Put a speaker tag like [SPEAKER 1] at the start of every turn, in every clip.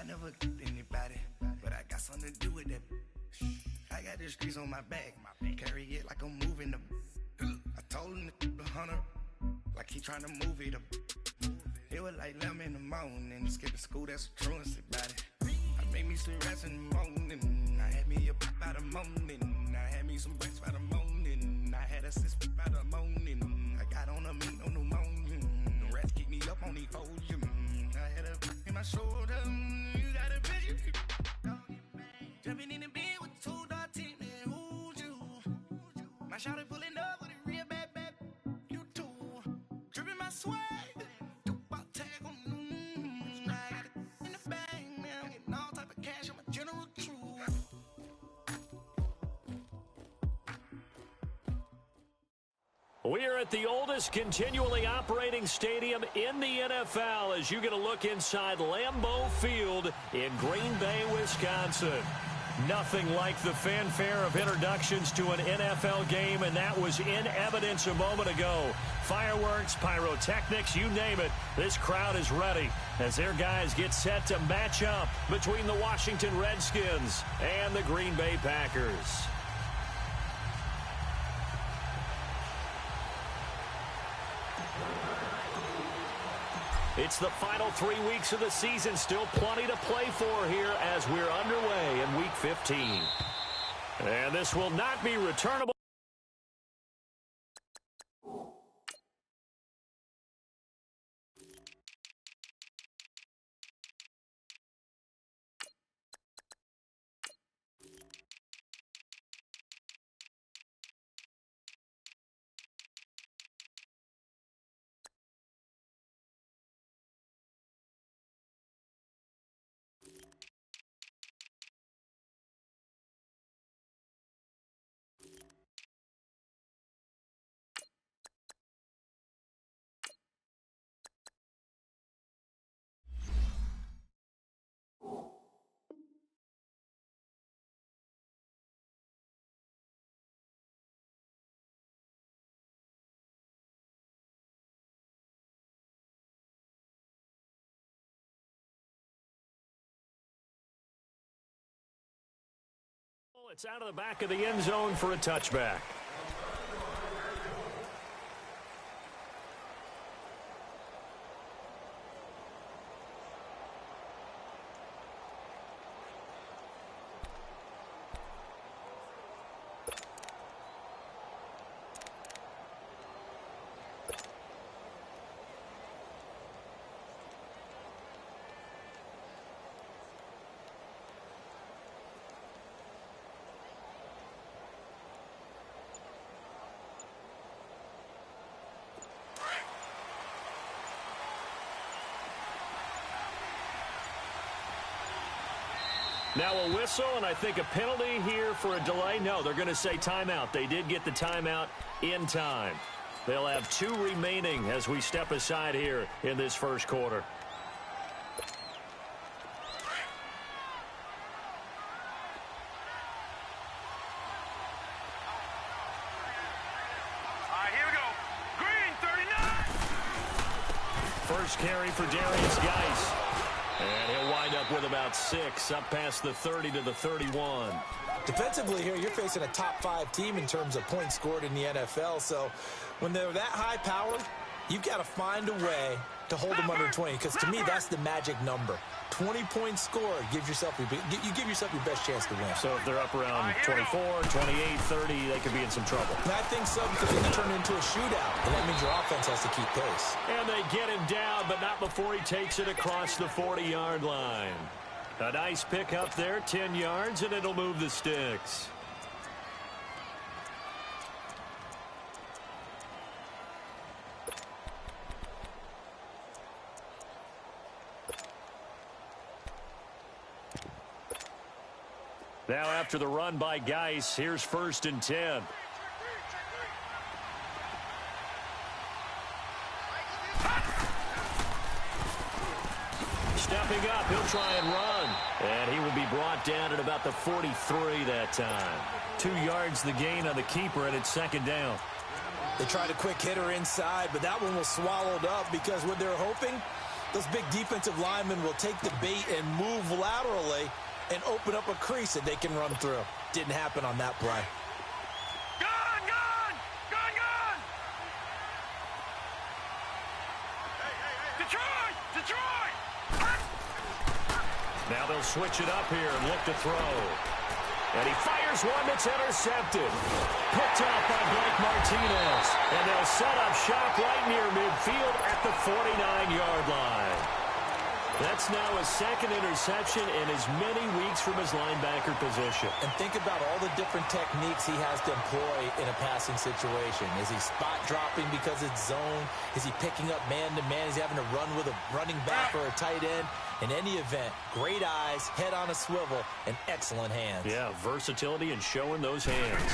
[SPEAKER 1] never anybody, but I got something to do with that. I got the streets on my back, carry it like I'm moving the. I told him the hunter, like he trying to move it up. It was like 11 in the morning, skipping school, that's a truancy about it. I made me some rest in the morning, I had me a pop by the morning, I had me some breaks by the morning, I had a sis by the morning, I got on a meat on the morning, the rats keep me up on the podium, I had a in my shoulder, you got a bitch, jumping in the bed with 2 dark teeth, man, who's you? My shawty pulling up with a real bad, you too, dripping my swag.
[SPEAKER 2] We are at the oldest continually operating stadium in the NFL as you get a look inside Lambeau Field in Green Bay, Wisconsin. Nothing like the fanfare of introductions to an NFL game, and that was in evidence a moment ago. Fireworks, pyrotechnics, you name it. This crowd is ready as their guys get set to match up between the Washington Redskins and the Green Bay Packers. It's the final 3 weeks of the season. Still plenty to play for here as we're underway in Week 15. And this will not be returnable. It's out of the back of the end zone for a touchback. Now a whistle, and I think a penalty here for a delay. No, they're going to say timeout. They did get the timeout in time. They'll have 2 remaining as we step aside here in this first quarter.
[SPEAKER 3] Here we go. Green, 39.
[SPEAKER 2] First carry for Darius Geis. And he'll wind up with about 6, up past the 30 to the 31.
[SPEAKER 4] Defensively here, you're facing a top 5 team in terms of points scored in the NFL. So when they're that high powered, you've got to find a way to hold them under 20. Because to me, that's the magic number. 20 points scored, you give yourself your best chance to win.
[SPEAKER 2] So if they're up around 24, 28, 30, they could be in some trouble.
[SPEAKER 4] And I think so, because then you turn it into a shootout, and that means your offense has to keep pace.
[SPEAKER 2] And they get him down, but not before he takes it across the 40-yard line. A nice pick up there, 10 yards, and it'll move the sticks. Now after the run by Geis, here's 1st and 10. Stepping up, he'll try and run. And he will be brought down at about the 43 that time. 2 yards the gain on the keeper, and it's 2nd down.
[SPEAKER 4] They tried a quick hitter inside, but that one was swallowed up because what they're hoping Those big defensive linemen will take the bait and move laterally and open up a crease that they can run through. Didn't happen on that play.
[SPEAKER 3] Gun! Gun! Gun! Gun! Detroit! Detroit!
[SPEAKER 2] Now they'll switch it up here and look to throw. And he fires one that's intercepted. Picked up by Blake Martinez. And they'll set up shop right near midfield at the 49-yard line. That's now his second interception in as many weeks from his linebacker position.
[SPEAKER 4] And think about all the different techniques he has to employ in a passing situation. Is he spot dropping because it's zone? Is he picking up man-to-man? Is he having to run with a running back or a tight end? In any event, great eyes, head on a swivel, and excellent hands.
[SPEAKER 2] Yeah, versatility and showing those hands.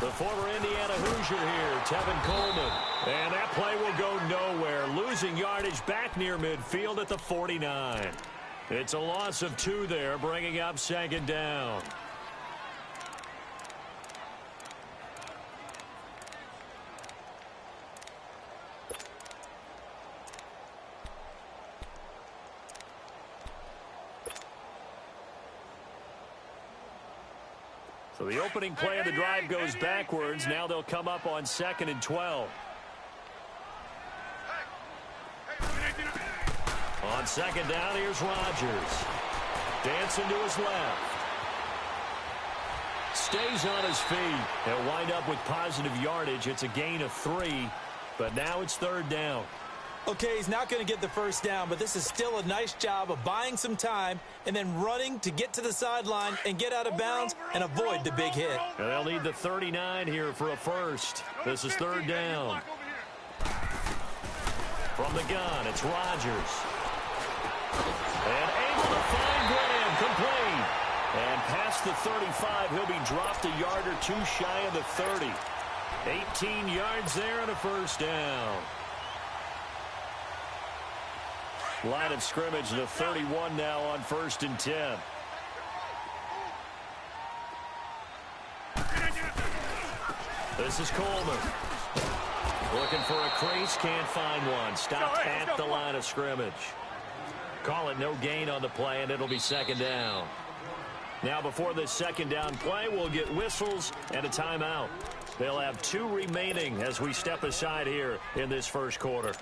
[SPEAKER 2] The former Indiana Hoosier here, Tevin Coleman. And that play will go nowhere. Losing yardage back near midfield at the 49. It's a loss of 2 there, bringing up second down. So the opening play of the drive goes backwards. Now they'll come up on 2nd and 12. On second down, here's Rodgers. Dancing to his left. Stays on his feet. They'll wind up with positive yardage. It's a gain of 3, but now it's 3rd down.
[SPEAKER 4] Okay, he's not going to get the first down, but this is still a nice job of buying some time and then running to get to the sideline and get out of bounds and avoid the big hit.
[SPEAKER 2] And they'll need the 39 here for a first. This is 3rd down. From the gun, it's Rodgers. And able to find Graham, complete. And past the 35, he'll be dropped a yard or 2 shy of the 30. 18 yards there and a first down. Line of scrimmage, the 31 now on 1st and 10. This is Coleman. Looking for a crease, can't find one. Stopped at the line of scrimmage. Call it no gain on the play, and it'll be 2nd down. Now before this 2nd down play, we'll get whistles and a timeout. They'll have 2 remaining as we step aside here in this first quarter.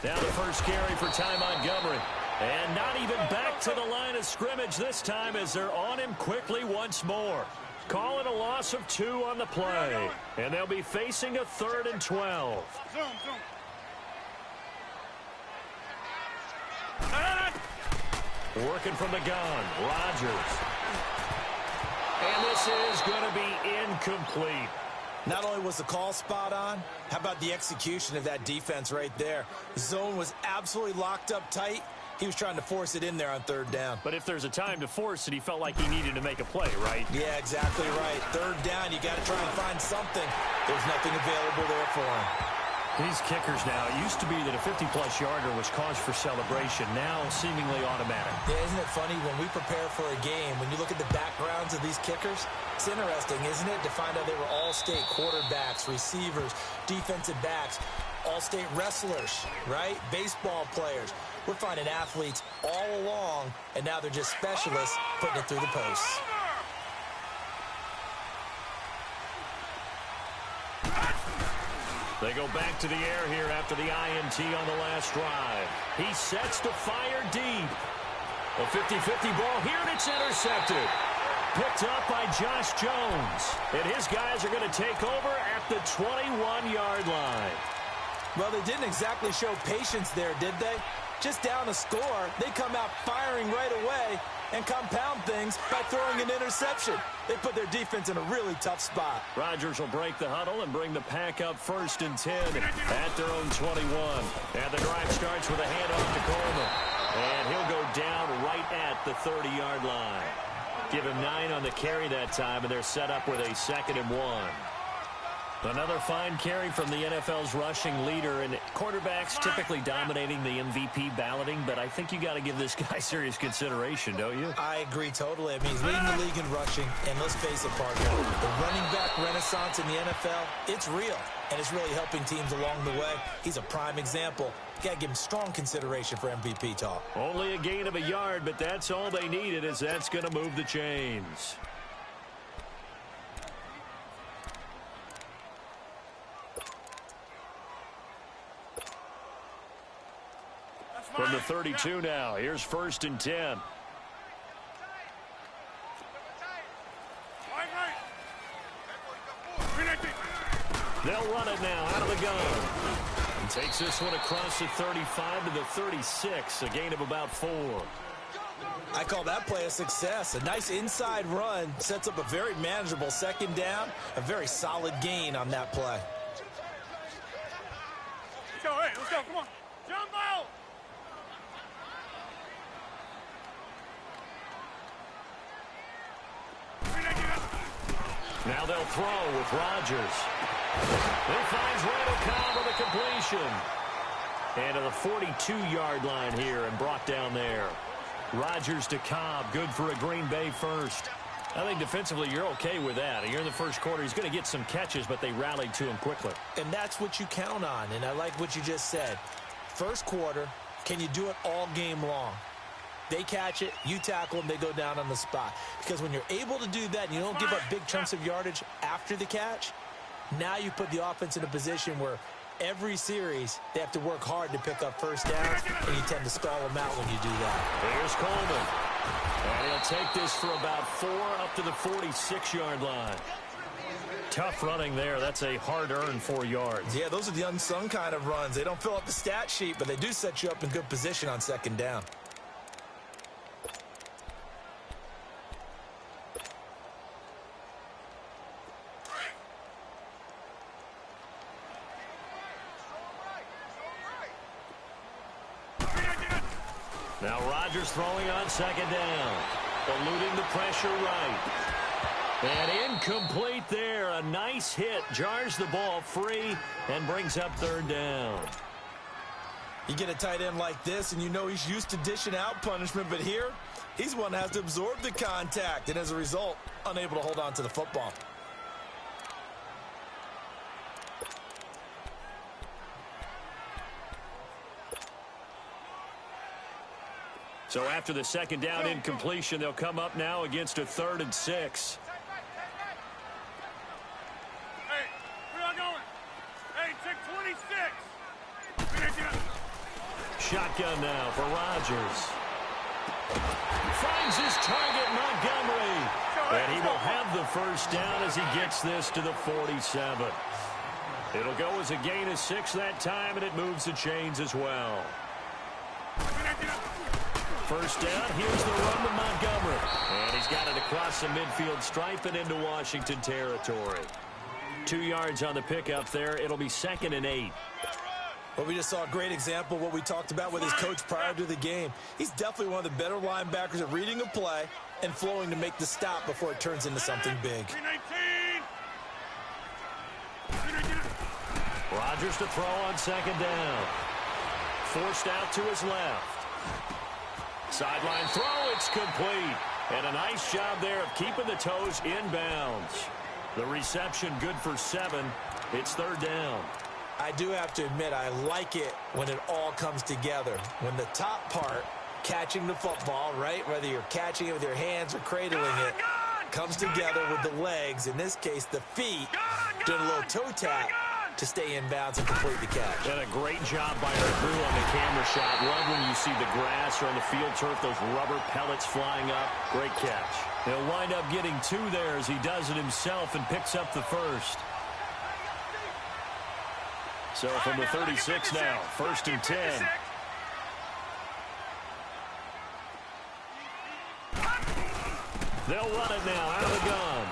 [SPEAKER 2] Now the first carry for Ty Montgomery. And not even back to the line of scrimmage this time as they're on him quickly once more. Call it a loss of 2 on the play. And they'll be facing a 3rd and 12. Working from the gun, Rodgers. And this is going to be incomplete.
[SPEAKER 4] Not only was the call spot on, how about the execution of that defense right there? The zone was absolutely locked up tight. He was trying to force it in there on 3rd down.
[SPEAKER 2] But if there's a time to force it, he felt like he needed to make a play, right?
[SPEAKER 4] Yeah, exactly right. 3rd down, you got to try and find something. There's nothing available there for him.
[SPEAKER 2] These kickers now, it used to be that a 50-plus yarder was cause for celebration. Now seemingly automatic.
[SPEAKER 4] Yeah, isn't it funny when we prepare for a game, when you look at the backgrounds of these kickers, it's interesting, isn't it, to find out they were all-state quarterbacks, receivers, defensive backs, all-state wrestlers, right? Baseball players. We're finding athletes all along, and now they're just specialists putting it through the posts.
[SPEAKER 2] They go back to the air here after the INT on the last drive. He sets to fire deep. A 50-50 ball here, and it's intercepted. Picked up by Josh Jones. And his guys are going to take over at the 21-yard line.
[SPEAKER 4] Well, they didn't exactly show patience there, did they? Just down a score, they come out firing right away and compound things by throwing an interception. They put their defense in a really tough spot.
[SPEAKER 2] Rodgers will break the huddle and bring the pack up 1st and 10 at their own 21. And the drive starts with a handoff to Coleman. And he'll go down right at the 30-yard line. Give him 9 on the carry that time, and they're set up with a 2nd and 1. Another fine carry from the NFL's rushing leader, and quarterbacks typically dominating the MVP balloting, but I think you got to give this guy serious consideration, don't you?
[SPEAKER 4] I agree totally. I mean, he's leading the league in rushing, and let's face it, partner, the running back renaissance in the NFL, it's real, and it's really helping teams along the way. He's a prime example. You got to give him strong consideration for MVP talk.
[SPEAKER 2] Only a gain of a yard, but that's all they needed, as that's going to move the chains. From the 32 now, here's 1st and 10. They'll run it now out of the gun. And takes this one across the 35 to the 36, a gain of about 4.
[SPEAKER 4] I call that play a success. A nice inside run sets up a very manageable 2nd down, a very solid gain on that play.
[SPEAKER 3] Let's go, hey, let's go, come on. Jump out!
[SPEAKER 2] Now they'll throw with Rodgers. He finds Randall Cobb with a completion. And to the 42-yard line here and brought down there. Rodgers to Cobb, good for a Green Bay first. I think defensively you're okay with that. You're in the first quarter. He's going to get some catches, but they rallied to him quickly.
[SPEAKER 4] And that's what you count on, and I like what you just said. First quarter, can you do it all game long? They catch it, you tackle them, they go down on the spot. Because when you're able to do that and you don't give up big chunks of yardage after the catch, now you put the offense in a position where every series they have to work hard to pick up first downs, and you tend to stall them out when you do that.
[SPEAKER 2] Here's Coleman. And he'll take this for about 4 up to the 46-yard line. Tough running there. That's a hard-earned 4 yards.
[SPEAKER 4] Yeah, those are the unsung kind of runs. They don't fill up the stat sheet, but they do set you up in good position on 2nd down.
[SPEAKER 2] Now Rodgers throwing on 2nd down. Eluding the pressure right. And incomplete there. A nice hit. Jars the ball free and brings up 3rd down.
[SPEAKER 4] You get a tight end like this, and you know he's used to dishing out punishment, but here, he's one that has to absorb the contact, and as a result, unable to hold on to the football.
[SPEAKER 2] So after the 2nd down incompletion, they'll come up now against a 3rd and 6.
[SPEAKER 3] Hey, where y'all going? Hey, check 26.
[SPEAKER 2] Shotgun now for Rodgers. Finds his target, Montgomery. And he will have the 1st down as he gets this to the 47. It'll go as a gain of 6 that time, and it moves the chains as well. 1st down, here's the run to Montgomery. And he's got it across the midfield stripe and into Washington territory. 2 yards on the pickup there. It'll be 2nd and 8.
[SPEAKER 4] Well, we just saw a great example of what we talked about with his coach prior to the game. He's definitely one of the better linebackers at reading a play and flowing to make the stop before it turns into something big.
[SPEAKER 2] Rodgers to throw on 2nd down. Forced out to his left. Sideline throw, it's complete. And a nice job there of keeping the toes inbounds. The reception good for 7. It's 3rd down.
[SPEAKER 4] I do have to admit, I like it when it all comes together. When the top part, catching the football, right, whether you're catching it with your hands or cradling it, comes together with the legs, in this case the feet, doing a little toe tap to stay in bounds and complete the catch.
[SPEAKER 2] And a great job by our crew on the camera shot. Love when you see the grass or on the field turf, those rubber pellets flying up. Great catch. He'll wind up getting 2 there as he does it himself and picks up the 1st. So from the 36 now, 1st and 10. They'll run it now out of the gun.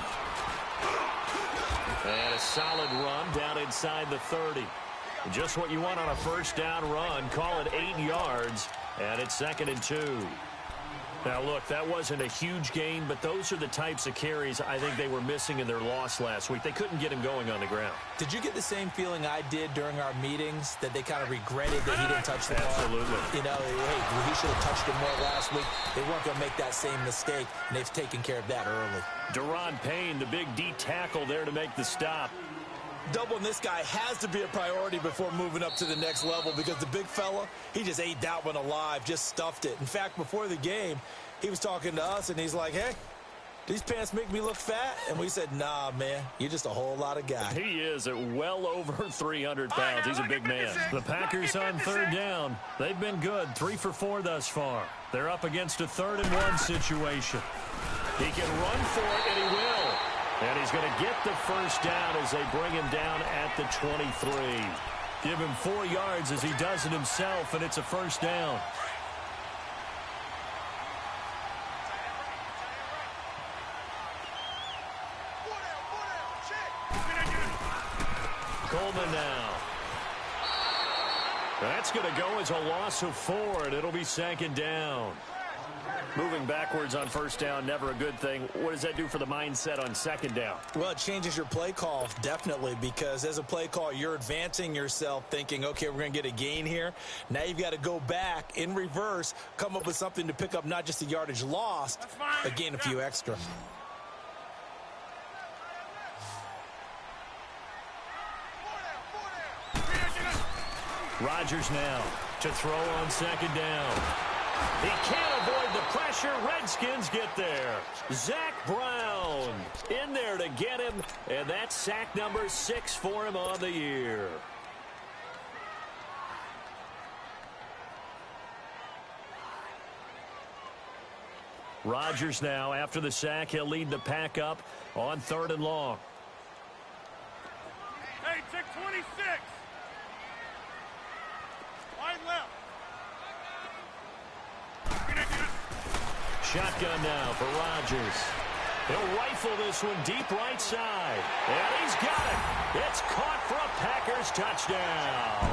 [SPEAKER 2] And a solid run down inside the 30. Just what you want on a 1st down run. Call it 8 yards, and it's 2nd and 2. Now, look, that wasn't a huge gain, but those are the types of carries I think they were missing in their loss last week. They couldn't get him going on the ground.
[SPEAKER 4] Did you get the same feeling I did during our meetings, that they kind of regretted that he didn't touch the ball?
[SPEAKER 2] Absolutely.
[SPEAKER 4] You know, hey, he should have touched it more last week. They weren't going to make that same mistake, and they've taken care of that early.
[SPEAKER 2] Deron Payne, the big D tackle there to make the stop.
[SPEAKER 4] Doubling this guy has to be a priority before moving up to the next level, because the big fella, he just ate that one alive, just stuffed it. In fact, before the game, he was talking to us, and he's like, hey, these pants make me look fat? And we said, nah, man, you're just a whole lot of guy.
[SPEAKER 2] He is at well over 300 pounds. He's a big man. The Packers on third down. They've been good, 3 for 4 thus far. They're up against a 3rd-and-1 situation. He can run for it, and he will. And he's going to get the first down as they bring him down at the 23. Give him 4 yards as he does it himself, and it's a first down. Coleman now. That's going to go as a loss of 4, and it'll be 2nd down. Moving backwards on first down, never a good thing. What does that do for the mindset on 2nd down?
[SPEAKER 4] Well, it changes your play call, definitely, because as a play call, you're advancing yourself thinking, okay, we're going to get a gain here. Now you've got to go back in reverse, come up with something to pick up not just the yardage lost, but gain a few extra.
[SPEAKER 2] Rodgers now to throw on 2nd down. He can't avoid the pressure. Redskins get there. Zach Brown in there to get him, and that's sack number 6 for him on the year. Rodgers now, after the sack, he'll lead the pack up on 3rd and long.
[SPEAKER 3] Hey, check 26. Wide left.
[SPEAKER 2] Shotgun now for Rodgers. He'll rifle this one deep right side. And he's got it. It's caught for a Packers touchdown.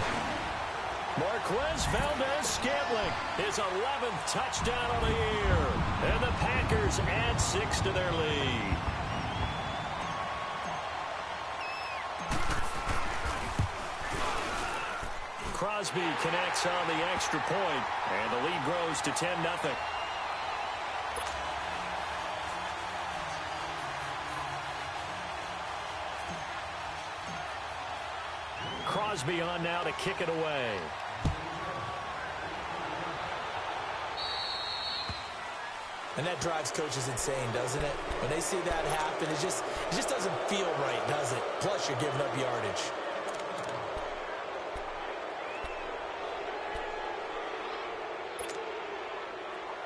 [SPEAKER 2] Marquez Valdez-Scantling, his 11th touchdown of the year. And the Packers add 6 to their lead. Crosby connects on the extra point, and the lead grows to 10-0. Crosby on now to kick it away.
[SPEAKER 4] And that drives coaches insane, doesn't it? When they see that happen, it just doesn't feel right, does it? Plus, you're giving up yardage.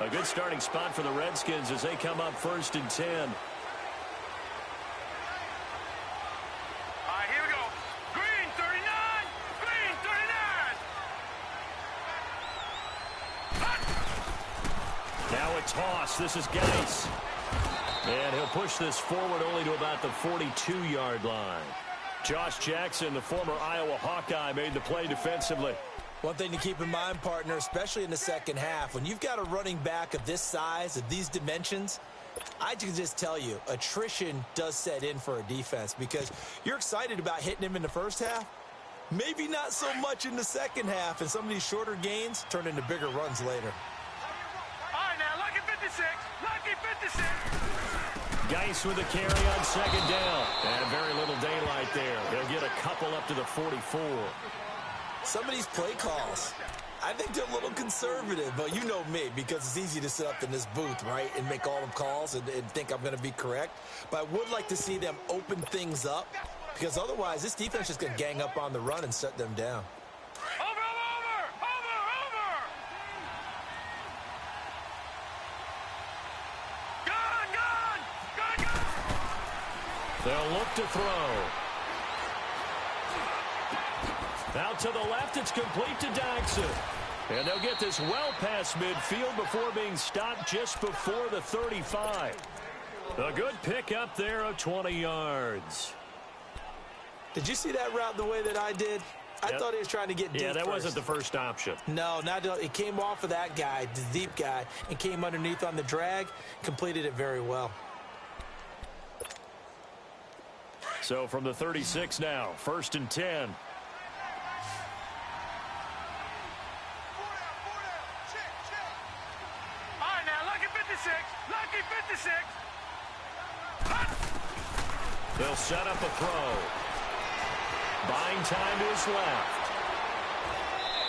[SPEAKER 2] A good starting spot for the Redskins as they come up 1st and 10.
[SPEAKER 3] All right, here we go. Green 39. Green 39.
[SPEAKER 2] Now a toss. This is Geis. And he'll push this forward only to about the 42-yard line. Josh Jackson, the former Iowa Hawkeye, made the play defensively.
[SPEAKER 4] One thing to keep in mind, partner, especially in the second half, when you've got a running back of this size, of these dimensions, I can just tell you, attrition does set in for a defense, because you're excited about hitting him in the first half, maybe not so much in the second half, and some of these shorter gains turn into bigger runs later.
[SPEAKER 3] All right, now, lucky 56. Lucky 56.
[SPEAKER 2] Geis with a carry on 2nd down. And very little daylight there. He'll get a couple up to the 44.
[SPEAKER 4] Some of these play calls, I think they're a little conservative, but you know me, because it's easy to sit up in this booth, right, and make all the calls and think I'm going to be correct. But I would like to see them open things up, because otherwise this defense is going to gang up on the run and shut them down.
[SPEAKER 3] Over. Gun.
[SPEAKER 2] They'll look to throw. Out to the left, it's complete to Dykson. And they'll get this well past midfield before being stopped just before the 35. A good pick up there of 20 yards.
[SPEAKER 4] Did you see that route the way that I did? I thought he was trying to get deep.
[SPEAKER 2] Yeah, that
[SPEAKER 4] first.
[SPEAKER 2] wasn't the first option.
[SPEAKER 4] No, it came off of that guy, the deep guy, and came underneath on the drag, completed it very well.
[SPEAKER 2] So from the 36 now, 1st and 10.
[SPEAKER 3] All right, now, lucky 56. Lucky 56.
[SPEAKER 2] They'll set up a throw. Buying time to his left.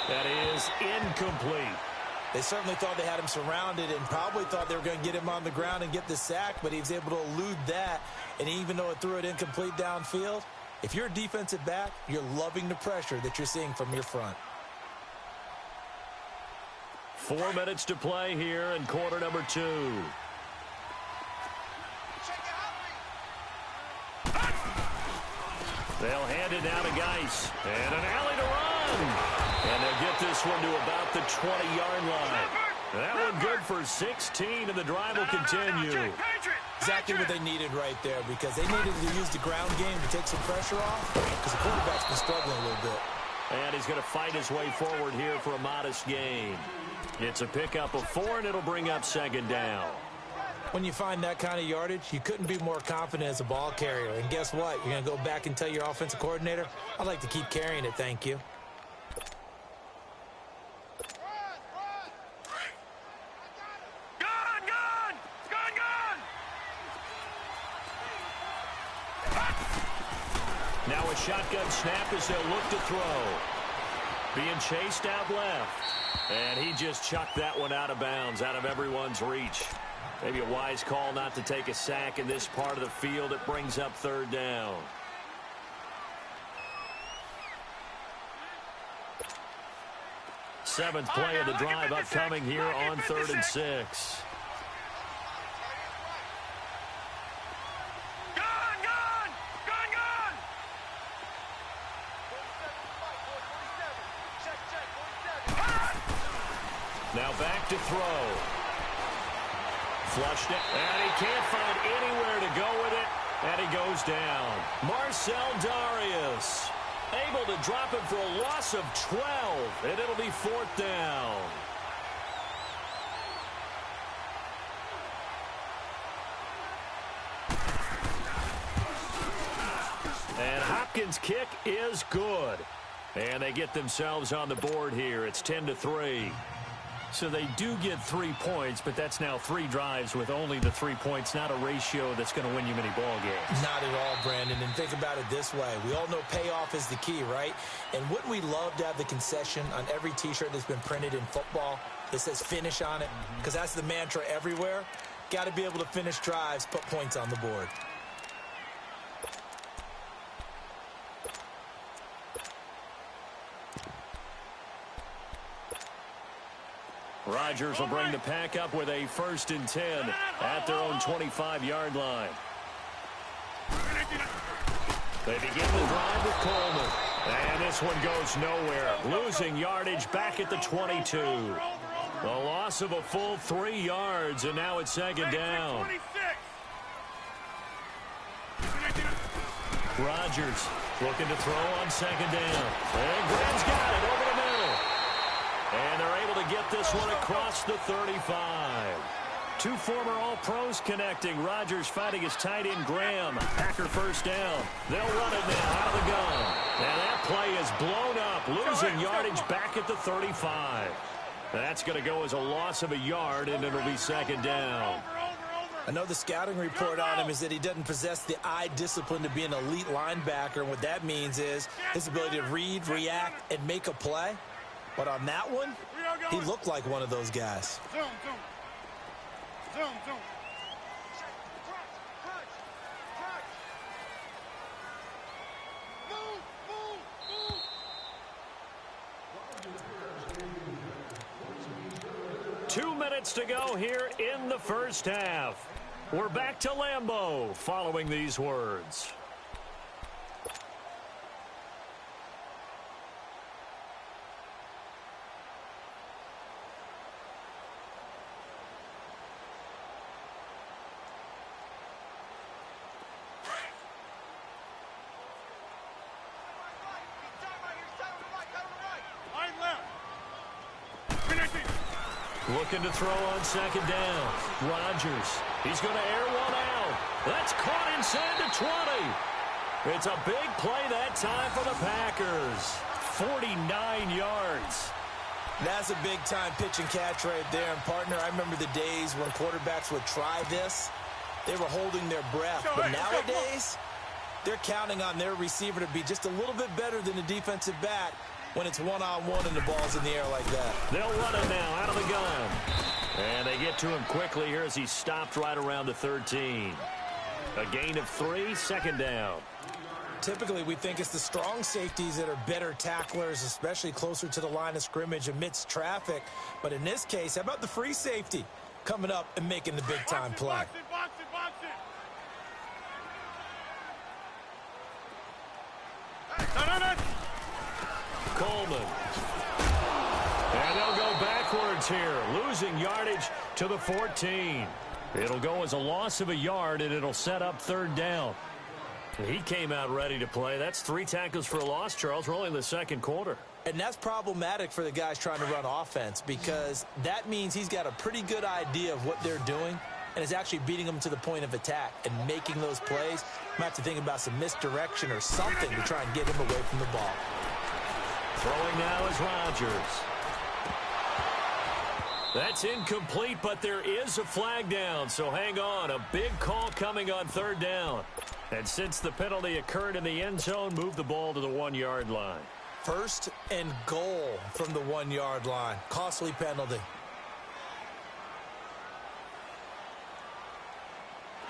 [SPEAKER 2] That is incomplete.
[SPEAKER 4] They certainly thought they had him surrounded and probably thought they were going to get him on the ground and get the sack, but he was able to elude that. And even though it threw it incomplete downfield, if you're a defensive back, you're loving the pressure that you're seeing from your front.
[SPEAKER 2] 4 minutes to play here in quarter number 2. They'll hand it down to Geis. And an alley to run. And they'll get this one to about the 20-yard line. That one good for 16, and the drive will continue.
[SPEAKER 4] Exactly what they needed right there, because they needed to use the ground game to take some pressure off, because the quarterback's been struggling a little bit.
[SPEAKER 2] And he's going to fight his way forward here for a modest gain. It's a pickup of 4, and it'll bring up 2nd down.
[SPEAKER 4] When you find that kind of yardage, you couldn't be more confident as a ball carrier. And guess what? You're going to go back and tell your offensive coordinator, I'd like to keep carrying it, thank you.
[SPEAKER 2] Now a shotgun snap as they'll look to throw. Being chased out left. And he just chucked that one out of bounds, out of everyone's reach. Maybe a wise call not to take a sack in this part of the field. It brings up 3rd down. Seventh play of the drive upcoming here on 3rd and 6. Now back to throw. Flushed it, and he can't find anywhere to go with it, and he goes down. Marcel Darius able to drop him for a loss of 12, and it'll be 4th down. And Hopkins' kick is good. And they get themselves on the board here. It's 10-3. So they do get 3 points, but that's now 3 drives with only the 3 points, not a ratio that's going to win you many ball games.
[SPEAKER 4] Not at all, Brandon. And think about it this way. We all know payoff is the key, right? And wouldn't we love to have the concession on every T-shirt that's been printed in football that says finish on it? Because that's the mantra everywhere. Got to be able to finish drives, put points on the board.
[SPEAKER 2] Rodgers will bring the pack up with a 1st and 10 at their own 25-yard line. They begin the drive with Coleman. And this one goes nowhere. Losing yardage back at the 22. The loss of a full 3 yards, and now it's 2nd down. Rodgers looking to throw on 2nd down. And Graham's got it over the middle. And they're able to get this one across the 35. 2 former All-Pros connecting. Rodgers fighting his tight end Graham. Packer 1st down. They'll run it now out of the gun. And that play is blown up. Losing yardage back at the 35. That's going to go as a loss of a yard, and it'll be 2nd down.
[SPEAKER 4] I know the scouting report on him is that he doesn't possess the eye discipline to be an elite linebacker. And what that means is his ability to read, react, and make a play. But on that one, he looked like one of those guys.
[SPEAKER 3] Zoom, zoom. Zoom, zoom.
[SPEAKER 2] 2 minutes to go here in the 1st half. We're back to Lambeau following these words. Looking to throw on second down. Rodgers. He's going to air one out. That's caught inside the 20. It's a big play that time for the Packers. 49 yards.
[SPEAKER 4] That's a big-time pitch and catch right there. And, partner, I remember the days when quarterbacks would try this. They were holding their breath. But nowadays, they're counting on their receiver to be just a little bit better than the defensive back when it's one-on-one and the ball's in the air like that.
[SPEAKER 2] They'll run it now out of the gun. And they get to him quickly here as he stopped right around the 13. A gain of 3, second down.
[SPEAKER 4] Typically, we think it's the strong safeties that are better tacklers, especially closer to the line of scrimmage amidst traffic. But in this case, how about the free safety coming up and making the big-time play?
[SPEAKER 3] Box it. No.
[SPEAKER 2] Coleman. And they'll go backwards here, losing yardage to the 14. It'll go as a loss of a yard, and it'll set up third down. He came out ready to play. That's 3 tackles for a loss, Charles. We're only in the second quarter.
[SPEAKER 4] And that's problematic for the guys trying to run offense because that means he's got a pretty good idea of what they're doing and is actually beating them to the point of attack and making those plays. Might have to think about some misdirection or something to try and get him away from the ball.
[SPEAKER 2] Throwing now is Rodgers. That's incomplete, but there is a flag down, so hang on. A big call coming on third down. And since the penalty occurred in the end zone, move the ball to the 1-yard line.
[SPEAKER 4] First and goal from the 1-yard line. Costly penalty.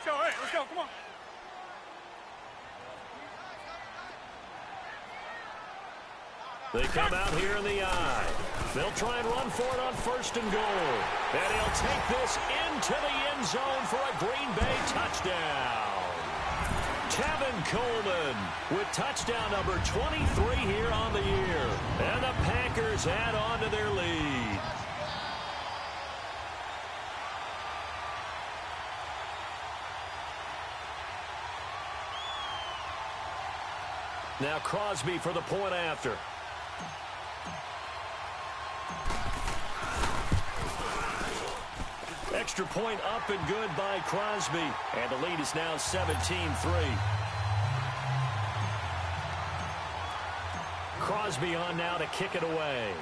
[SPEAKER 3] Let's go, come on.
[SPEAKER 2] They come out here in the eye. They'll try and run for it on first and goal. And he'll take this into the end zone for a Green Bay touchdown. Tevin Coleman with touchdown number 23 here on the year. And the Packers add on to their lead. Now Crosby for the point after. Extra point up and good by Crosby. And the lead is now 17-3. Crosby on now to kick it away.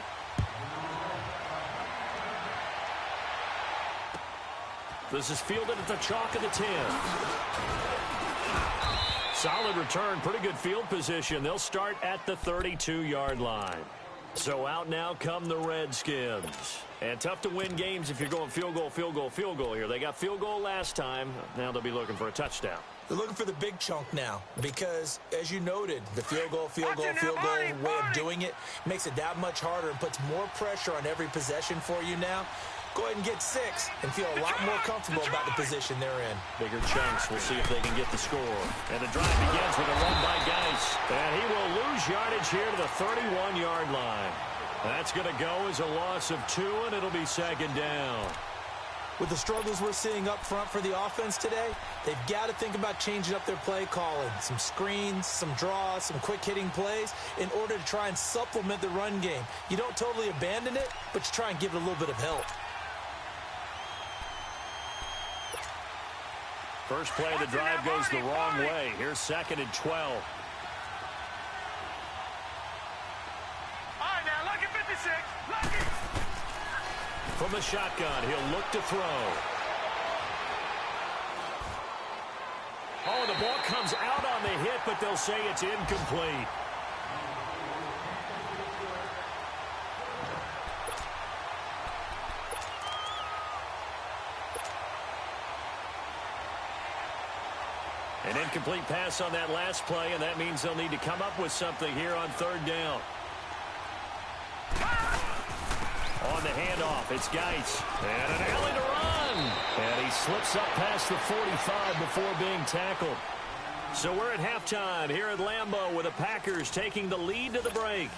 [SPEAKER 2] This is fielded at the chalk of the 10. Solid return, pretty good field position. They'll start at the 32-yard line. So out now come the Redskins. And tough to win games if you're going field goal here. They got field goal last time. Now they'll be looking for a touchdown.
[SPEAKER 4] They're looking for the big chunk now because, as you noted, the field goal way of doing it makes it that much harder and puts more pressure on every possession for you now. Go ahead and get 6 and feel a lot more comfortable about the position they're in.
[SPEAKER 2] Bigger chunks. We'll see if they can get the score. And the drive begins with a run by Geis. And he will lose yardage here to the 31-yard line. That's going to go as a loss of 2, and it'll be second down.
[SPEAKER 4] With the struggles we're seeing up front for the offense today, they've got to think about changing up their play calling. Some screens, some draws, some quick-hitting plays in order to try and supplement the run game. You don't totally abandon it, but you try and give it a little bit of help.
[SPEAKER 2] First play of the drive goes the wrong way. Here's second and 12.
[SPEAKER 3] All right, now, lucky 56. Lucky.
[SPEAKER 2] From the shotgun, he'll look to throw. Oh, the ball comes out on the hit, but they'll say it's incomplete. An incomplete pass on that last play, and that means they'll need to come up with something here on third down. On the handoff, it's Geis. And an alley to run. And he slips up past the 45 before being tackled. So we're at halftime here at Lambeau with the Packers taking the lead to the break.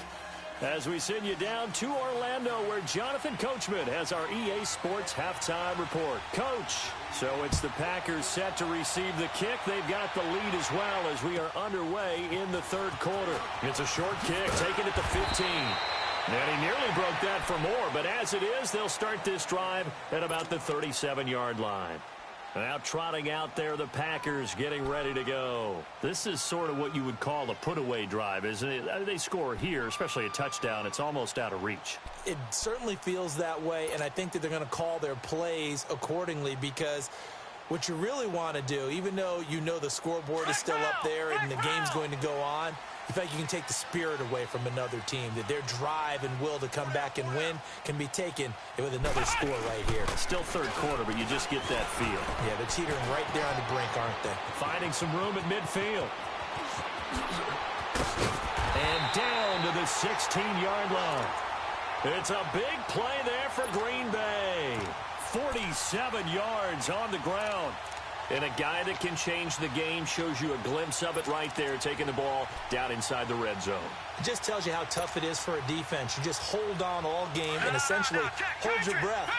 [SPEAKER 2] As we send you down to Orlando where Jonathan Coachman has our EA Sports halftime report. Coach, so it's the Packers set to receive the kick. They've got the lead as well as we are underway in the third quarter. It's a short kick taken at the 15. And he nearly broke that for more, but as it is, they'll start this drive at about the 37-yard line. Now trotting out there, the Packers getting ready to go. This is sort of what you would call a put-away drive, isn't it? They score here, especially a touchdown. It's almost out of reach.
[SPEAKER 4] It certainly feels that way, and I think that they're going to call their plays accordingly because what you really want to do, even though you know the scoreboard is still up there and the game's going to go on, in fact, you can take the spirit away from another team, that their drive and will to come back and win can be taken with another score right here.
[SPEAKER 2] Still third quarter, but you just get that feel.
[SPEAKER 4] Yeah, they're teetering right there on the brink, aren't they?
[SPEAKER 2] Finding some room at midfield. And down to the 16-yard line. It's a big play there for Green Bay. 47 yards on the ground. And a guy that can change the game shows you a glimpse of it right there, taking the ball down inside the red zone.
[SPEAKER 4] It just tells you how tough it is for a defense. You just hold on all game and essentially hold your breath.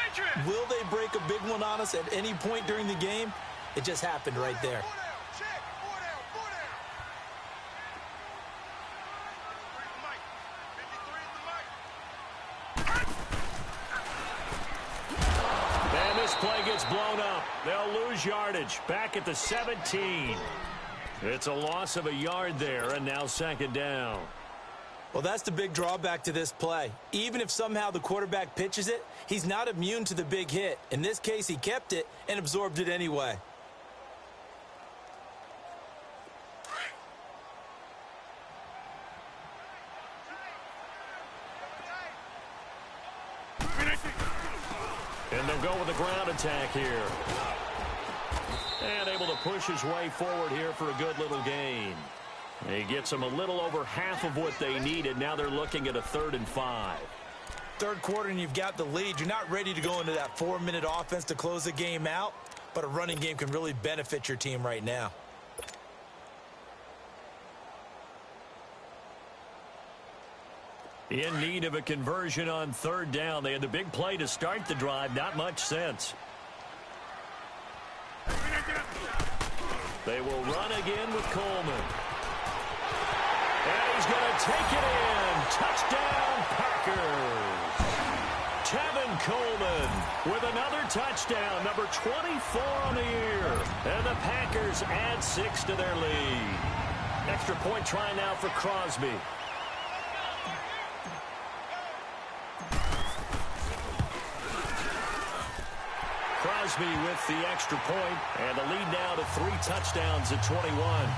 [SPEAKER 4] Will they break a big one on us at any point during the game? It just happened right there.
[SPEAKER 2] Play gets blown up. They'll lose yardage. Back at the 17. It's a loss of a yard there, and now second down.
[SPEAKER 4] Well, that's the big drawback to this play. Even if somehow the quarterback pitches it, he's not immune to the big hit. In this case, he kept it and absorbed it anyway.
[SPEAKER 2] And they'll go with a ground attack here. And able to push his way forward here for a good little gain. He gets them a little over half of what they needed. Now they're looking at a 3rd and 5.
[SPEAKER 4] Third quarter and you've got the lead. You're not ready to go into that 4-minute offense to close the game out, but a running game can really benefit your team right now.
[SPEAKER 2] In need of a conversion on 3rd down. They had the big play to start the drive. Not much sense. They will run again with Coleman. And he's going to take it in. Touchdown, Packers. Tevin Coleman with another touchdown. Number 24 on the year. And the Packers add 6 to their lead. Extra point try now for Crosby. Crosby with the extra point, and the lead now to 3 touchdowns at 21.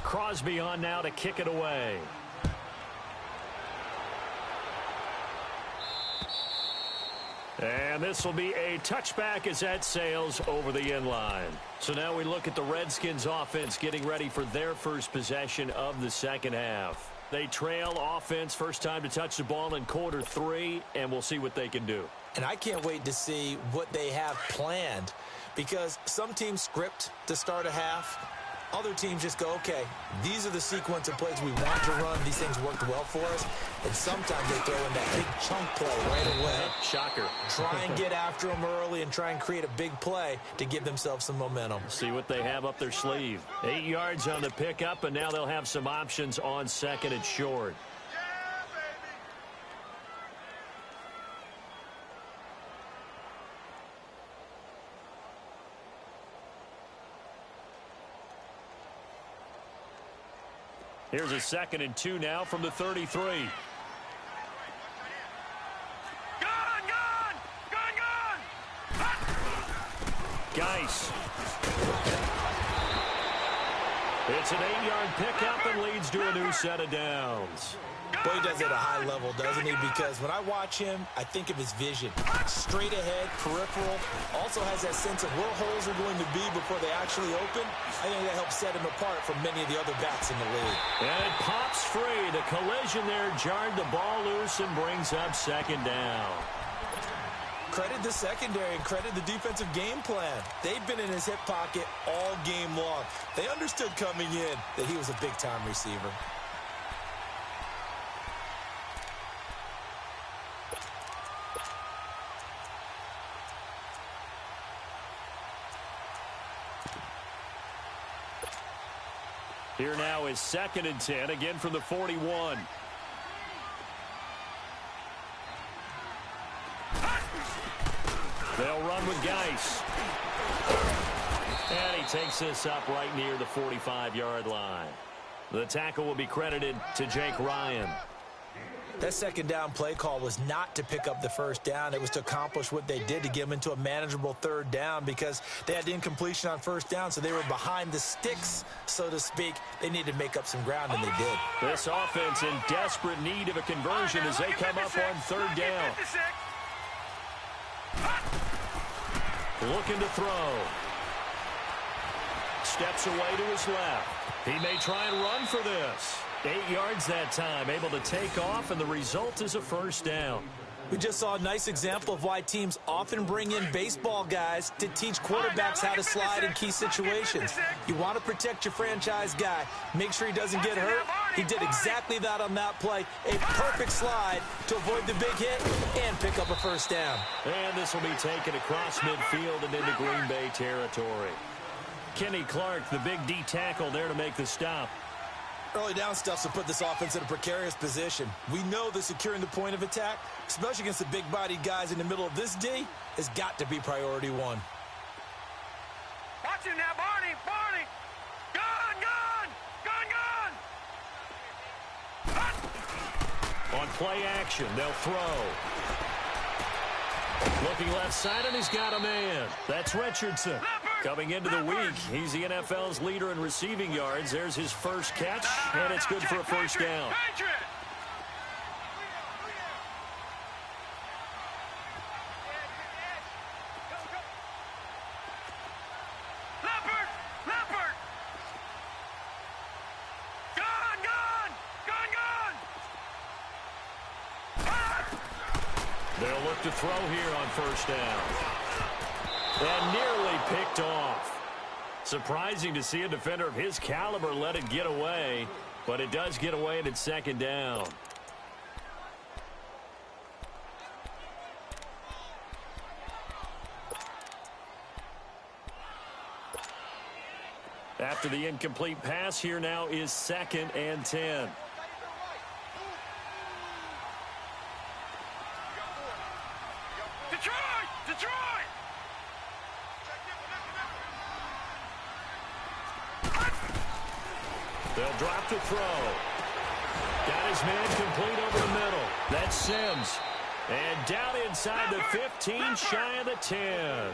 [SPEAKER 2] Crosby on now to kick it away. And this will be a touchback as that sails over the end line. So now we look at the Redskins offense getting ready for their first possession of the second half. They trail offense, first time to touch the ball in quarter 3, and we'll see what they can do.
[SPEAKER 4] And I can't wait to see what they have planned, because some teams script to start a half. Other teams just go, okay, these are the sequence of plays we want to run. These things worked well for us. And sometimes they throw in that big chunk play right away.
[SPEAKER 2] Shocker.
[SPEAKER 4] Try and get after them early and try and create a big play to give themselves some momentum.
[SPEAKER 2] See what they have up their sleeve. 8 yards on the pickup, and now they'll have some options on 2nd and short. Here's a 2nd and 2 now from the 33. Geis. It's an 8-yard pickup and leads to a new set of downs.
[SPEAKER 4] Boy, he does it at a high level, doesn't he? Because when I watch him, I think of his vision. Straight ahead, peripheral. Also has that sense of where holes are going to be before they actually open. I think that helps set him apart from many of the other backs in the league.
[SPEAKER 2] And it pops free. The collision there jarred the ball loose and brings up 2nd down.
[SPEAKER 4] Credit the secondary and credit the defensive game plan. They've been in his hip pocket all game long. They understood coming in that he was a big-time receiver.
[SPEAKER 2] Here now is 2nd and 10, again from the 41. They'll run with Geis. And he takes this up right near the 45-yard line. The tackle will be credited to Jake Ryan.
[SPEAKER 4] That second down play call was not to pick up the first down. It was to accomplish what they did, to get them into a manageable third down, because they had the incompletion on first down, so they were behind the sticks, so to speak. They needed to make up some ground, and they did.
[SPEAKER 2] This offense in desperate need of a conversion as they come up on third down. Looking to throw. Steps away to his left. He may try and run for this. 8 yards that time, able to take off, and the result is a first down.
[SPEAKER 4] We just saw a nice example of why teams often bring in baseball guys to teach quarterbacks how to slide in key situations. You want to protect your franchise guy. Make sure he doesn't get hurt. He did exactly that on that play. A perfect slide to avoid the big hit and pick up a first down.
[SPEAKER 2] And this will be taken across midfield and into Green Bay territory. Kenny Clark, the big D tackle there to make the stop.
[SPEAKER 4] Early down stuff to put this offense in a precarious position. We know that securing the point of attack, especially against the big-bodied guys in the middle of this D, has got to be priority one.
[SPEAKER 3] Watch him now, Barney! Barney! Gun!
[SPEAKER 2] On play action, they'll throw. Looking left side, and he's got a man. That's Richardson. Coming into the week, he's the NFL's leader in receiving yards. There's his first catch, and it's good for a first down. They'll look to throw here on first down. And nearly picked off. Surprising to see a defender of his caliber let it get away, but it does get away and it's second down. After the incomplete pass, here now is 2nd and 10.
[SPEAKER 3] Detroit!
[SPEAKER 2] They'll drop to throw. Got his man complete over the middle. That's Sims. And down inside the 15, shy of the 10.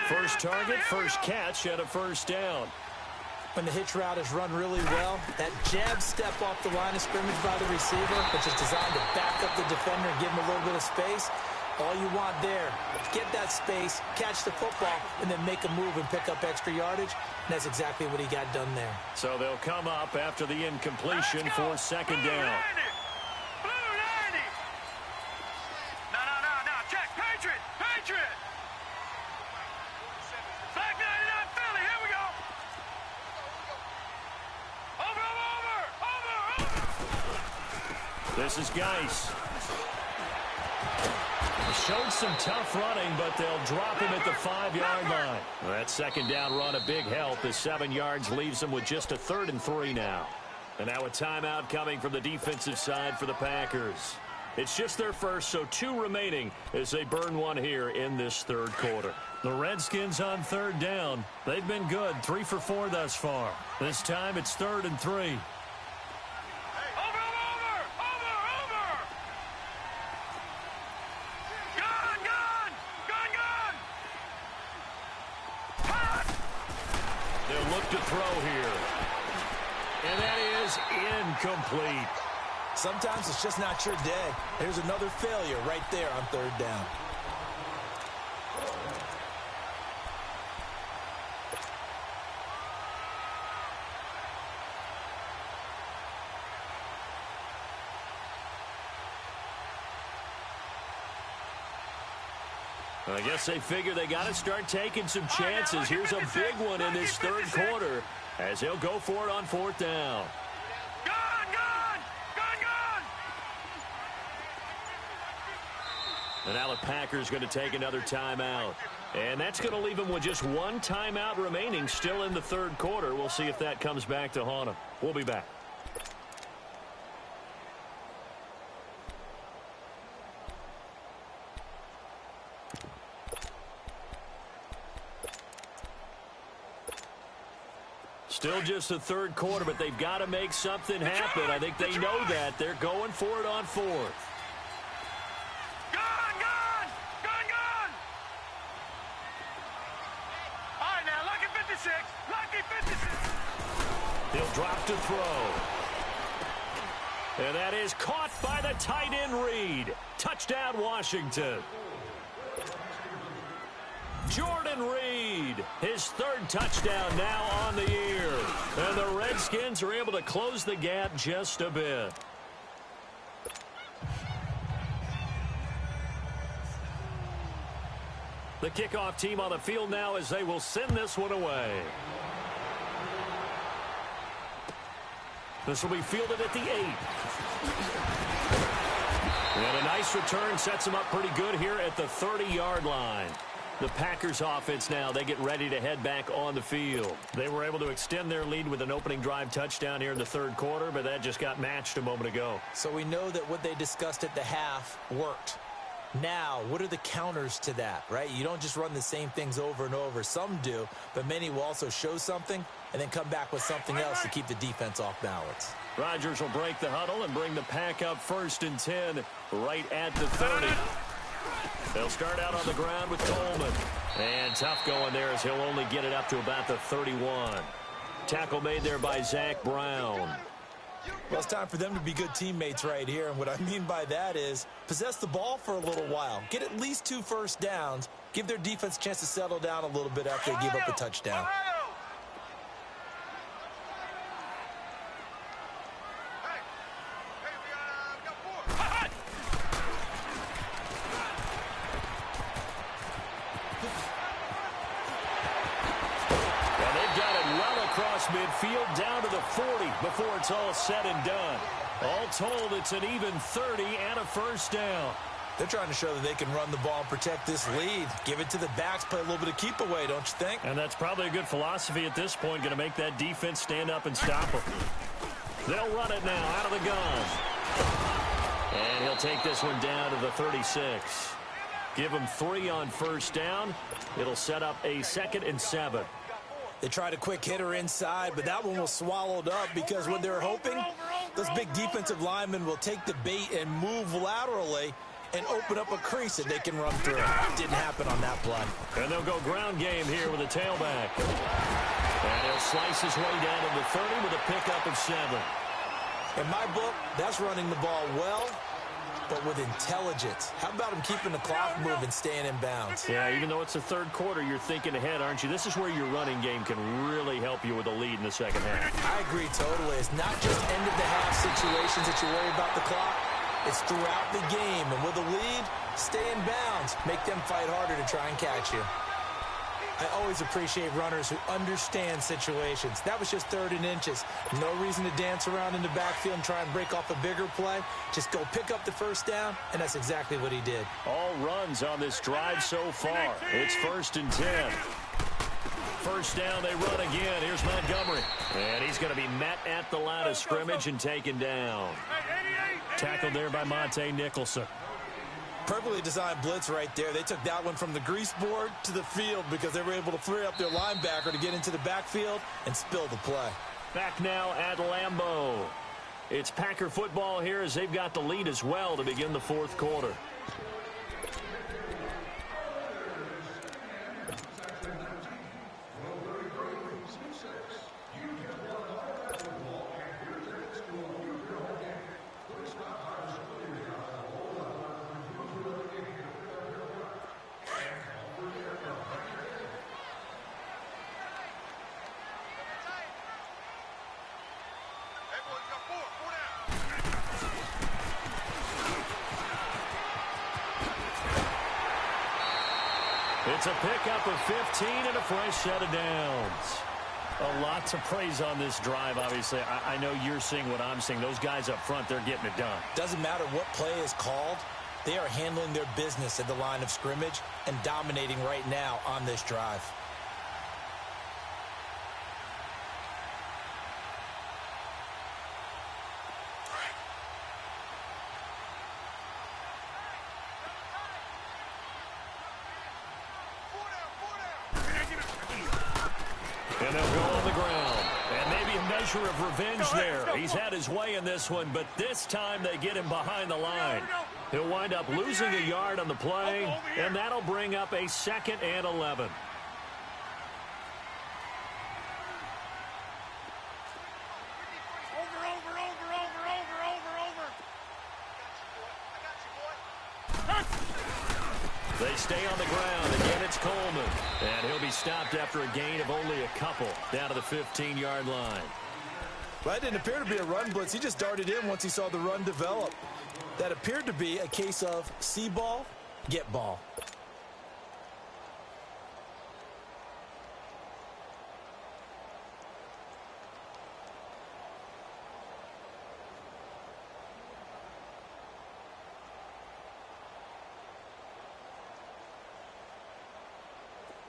[SPEAKER 2] First target, first catch, and a first down.
[SPEAKER 4] When the hitch route is run really well, that jab step off the line of scrimmage by the receiver, which is designed to back up the defender and give him a little bit of space, all you want there, get that space, catch the football, and then make a move and pick up extra yardage. And that's exactly what he got done there. So
[SPEAKER 2] they'll come up after the incompletion for second down.
[SPEAKER 3] Blue 90! No. Check. Patriot! Black 99 Philly, here we go! Over!
[SPEAKER 2] This is Geis. Showed some tough running, but they'll drop him at the 5-yard line. That second down run a big help. The 7 yards leaves them with just a 3rd and 3 now. And now a timeout coming from the defensive side for the Packers. It's just their first, so 2 remaining as they burn one here in this 3rd quarter. The Redskins on 3rd down. They've been good, 3 for 4 thus far. This time it's 3rd and 3. To throw here. And that is incomplete.
[SPEAKER 4] Sometimes it's just not your day. There's another failure right there on 3rd down.
[SPEAKER 2] I guess they figure they got to start taking some chances. Here's a big one in this third quarter as they'll go for it on fourth down. And now the Packers going to take another timeout. And that's going to leave them with just one timeout remaining still in the third quarter. We'll see if that comes back to haunt them. We'll be back. Still just the third quarter, but they've got to make something happen. I think they know that. They're going for it on fourth. He'll drop to throw. And that is caught by the tight end Reed. Touchdown, Washington. Jordan Reed, his third touchdown now on the year. And the Redskins are able to close the gap just a bit. The kickoff team on the field now as they will send this one away. This will be fielded at the 8. And a nice return sets them up pretty good here at the 30-yard line. The Packers offense now, they get ready to head back on the field. They were able to extend their lead with an opening drive touchdown here in the third quarter, but that just got matched a moment ago.
[SPEAKER 4] So we know that what they discussed at the half worked. Now, what are the counters to that, right? You don't just run the same things over and over. Some do, but many will also show something and then come back with something else to keep the defense off balance.
[SPEAKER 2] Rodgers will break the huddle and bring the Pack up 1st and 10 right at the 30. They'll start out on the ground with Coleman. And tough going there as he'll only get it up to about the 31. Tackle made there by Zach Brown.
[SPEAKER 4] Well, it's time for them to be good teammates right here. And what I mean by that is possess the ball for a little while. Get at least 2 first downs. Give their defense a chance to settle down a little bit after they give up a touchdown.
[SPEAKER 2] Midfield down to the 40 before it's all said and done. All told, it's an even 30 and a first down.
[SPEAKER 4] They're trying to show that they can run the ball and protect this lead. Give it to the backs, play a little bit of keep away, don't you think?
[SPEAKER 2] And that's probably a good philosophy at this point, going to make that defense stand up and stop them. They'll run it now out of the gun. And he'll take this one down to the 36. Give him 3 on first down. It'll set up a 2nd and 7.
[SPEAKER 4] They tried a quick hitter inside, but that one was swallowed up because what they're hoping, those big defensive linemen will take the bait and move laterally and open up a crease that they can run through. Didn't happen on that play.
[SPEAKER 2] And they'll go ground game here with a tailback. And he'll slice his way down to the 30 with a pickup of 7.
[SPEAKER 4] In my book, that's running the ball well, but with intelligence. How about him keeping the clock moving, staying in bounds?
[SPEAKER 2] Yeah, even though it's the third quarter, you're thinking ahead, aren't you? This is where your running game can really help you with a lead in the second half.
[SPEAKER 4] I agree totally. It's not just end-of-the-half situations that you worry about the clock. It's throughout the game. And with a lead, stay in bounds. Make them fight harder to try and catch you. I always appreciate runners who understand situations. That was just 3rd and inches. No reason to dance around in the backfield and try and break off a bigger play. Just go pick up the first down, and that's exactly what he did.
[SPEAKER 2] All runs on this drive so far. It's 1st and 10. First down, they run again. Here's Montgomery. And he's going to be met at the line of scrimmage and taken down. Tackled there by Monte Nicholson.
[SPEAKER 4] Perfectly designed blitz right there. They took that one from the grease board to the field because they were able to free up their linebacker to get into the backfield and spill the play.
[SPEAKER 2] Back now at Lambeau. It's Packer football here as they've got the lead as well to begin the fourth quarter. It's a pickup of 15 and a fresh set of downs. A lot to praise on this drive, obviously. I know you're seeing what I'm seeing. Those guys up front, they're getting it done.
[SPEAKER 4] Doesn't matter what play is called. They are handling their business at the line of scrimmage and dominating right now on this drive.
[SPEAKER 2] And they'll go on the ground. And maybe a measure of revenge there. He's had his way in this one, but this time they get him behind the line. He'll wind up losing a yard on the play, and that'll bring up a 2nd and 11. They stay on the ground. Again, it's Coleman. And he'll be stopped after a gain of only a couple down to the 15-yard line.
[SPEAKER 4] Well, that didn't appear to be a run blitz. He just darted in once he saw the run develop. That appeared to be a case of see ball, get ball.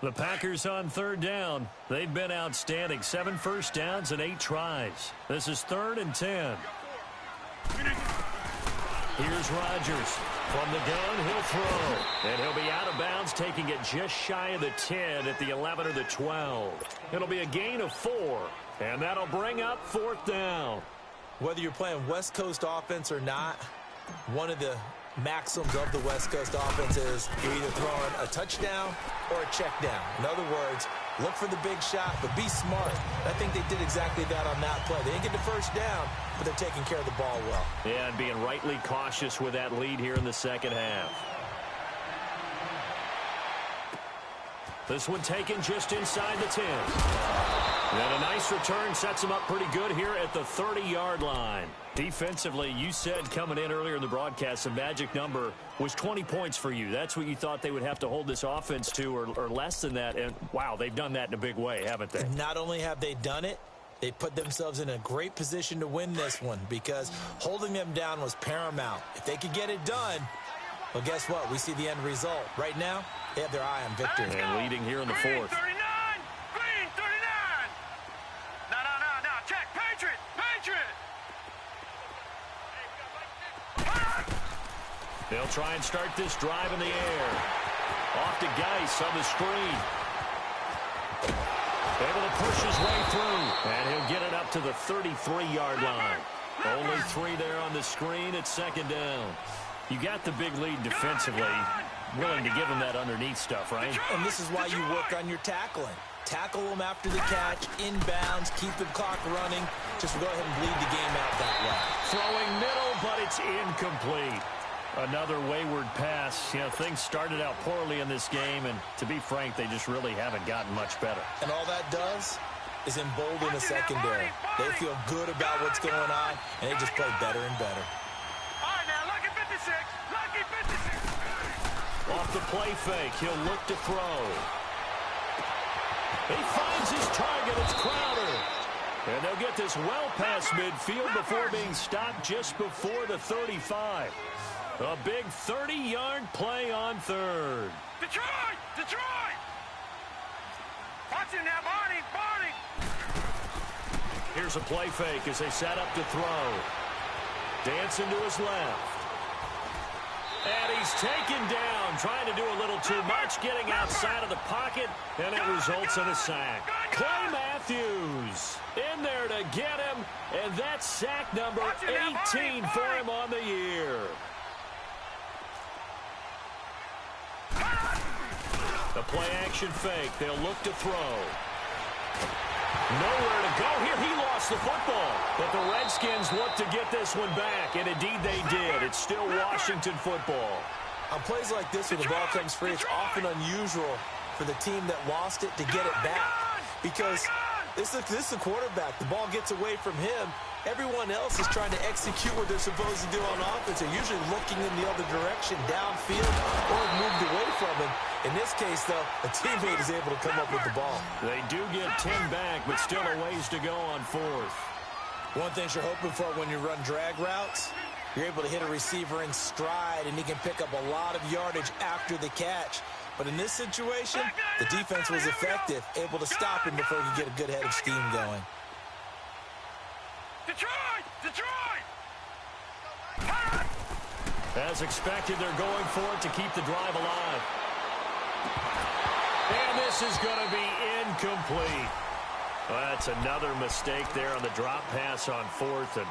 [SPEAKER 2] The Packers on 3rd down. They've been outstanding. 7 first downs and 8 tries. This is 3rd and 10. Here's Rodgers. From the gun, he'll throw. And he'll be out of bounds, taking it just shy of the 10 at the 11 or the 12. It'll be a gain of 4. And that'll bring up 4th down.
[SPEAKER 4] Whether you're playing West Coast offense or not, one of the maxims of the West Coast offense is you're either throwing a touchdown or a check down. In other words, look for the big shot, but be smart. I think they did exactly that on that play. They didn't get the first down, but they're taking care of the ball well.
[SPEAKER 2] Yeah, and being rightly cautious with that lead here in the second half. This one taken just inside the 10. And a nice return sets him up pretty good here at the 30-yard line. Defensively, you said coming in earlier in the broadcast, the magic number was 20 points for you. That's what you thought they would have to hold this offense to, or less than that. And, wow, they've done that in a big way, haven't they?
[SPEAKER 4] Not only have they done it, they put themselves in a great position to win this one because holding them down was paramount. If they could get it done, well, guess what? We see the end result. Right now, they have their eye on victory.
[SPEAKER 2] And leading here in the 4th. They'll try and start this drive in the air. Off to Geis on the screen. Able to push his way through. And he'll get it up to the 33-yard line. Only 3 there on the screen at 2nd down. You got the big lead defensively. Willing to give him that underneath stuff, right?
[SPEAKER 4] And this is why you work on your tackling. Tackle them after the catch, inbounds, keep the clock running. Just go ahead and bleed the game out that way.
[SPEAKER 2] Throwing middle, but it's incomplete. Another wayward pass. You know, things started out poorly in this game, and to be frank, they just really haven't gotten much better.
[SPEAKER 4] And all that does is embolden the secondary. They feel good about what's going on, and they just play better and better.
[SPEAKER 3] All right, now, lucky 56. Lucky 56.
[SPEAKER 2] Off the play fake, he'll look to throw. He finds his target. It's Crowder. And they'll get this well past midfield before being stopped just before the 35. A big 30-yard play on 3rd.
[SPEAKER 3] Detroit! Detroit! Watch him now, Barney! Barney!
[SPEAKER 2] Here's a play fake as they set up to throw. Dancing to his left. And he's taken down, trying to do a little too much, getting outside of the pocket, and it results in a sack. Clay Matthews in there to get him, and that's sack number 18 for him on the year. The play-action fake. They'll look to throw. Nowhere to go here. He lost the football. But the Redskins look to get this one back, and indeed they did. It's still Washington football.
[SPEAKER 4] On plays like this where the ball comes free, it's often unusual for the team that lost it to get it back. Because this is the quarterback. The ball gets away from him. Everyone else is trying to execute what they're supposed to do on offense. They're usually looking in the other direction, downfield, or moved away from him. In this case, though, a teammate is able to come up with the ball.
[SPEAKER 2] They do get 10 back, but still a ways to go on fourth.
[SPEAKER 4] One thing you're hoping for when you run drag routes, you're able to hit a receiver in stride, and he can pick up a lot of yardage after the catch. But in this situation, the defense was effective, able to stop him before he could get a good head of steam going.
[SPEAKER 3] Detroit! Detroit!
[SPEAKER 2] As expected, they're going for it to keep the drive alive. And this is going to be incomplete. Well, that's another mistake there on the drop pass on fourth, and